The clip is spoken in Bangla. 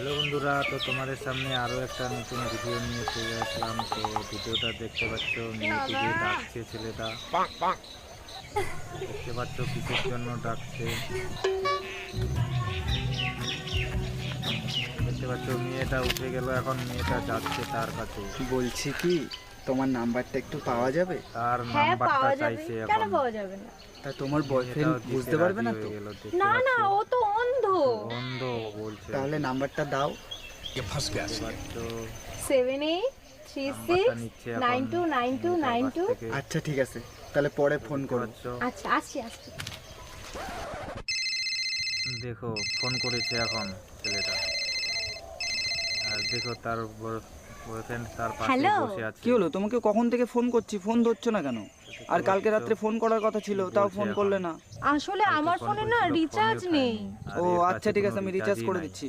হ্যালো বন্ধুরা, তো তোমাদের সামনে আরও একটা নতুন ভিডিও নিয়ে চলে আসলাম। তো ভিডিওটা দেখতে পাচ্ছ, মেয়েকে দিয়ে ডাকছে ছেলেটা। দেখতে পাচ্ছ কিসের জন্য ডাকছে। দেখতে পাচ্ছ মেয়েটা উঠে গেল, এখন মেয়েটা যাচ্ছে তার কাছে। বলছি কি, তোমার নাম্বারটা একটু পাওয়া যাবে? তার হ্যাঁ, নাম্বারটা পাওয়া যাবে। চাইছে কেন এখন। পাওয়া যাবে না? তা তোমার বয়ফ্রেন্ড মেয়েটাও দিতে বুঝতে পারবে রাজি না হয়ে তো? গেল, দেখতে না না, পাচ্ছ। ও তো অন্ধ। অন্ধ বলছে। তাহলে নাম্বারটা দাও। দেখতে পাচ্ছ 783669299292। আচ্ছা ঠিক আছে, তাহলে পরে ফোন করো। আচ্ছা, আসছি। দেখো ফোন করেছে এখন ছেলেটা, আর দেখো তার বয়ফ্রেন্ড তার পাশে হ্যালো। বসে আছে। কি হলো, তোমাকে কখন থেকে ফোন করছি, ফোন ধরছো না কেন? আর কালকে রাত্রে ফোন করার কথা ছিল, তাও ফোন করলে না। আসলে কালকে আমার ফোন ফোনে না করেছিল, রিচার্জ ফোনই নেই। উঠায়নি। আর ও এর আচ্ছা কাছে ঠিক কোনো আছে, আমি রিচার্জ রিচার্জই করে নাই। দিচ্ছি।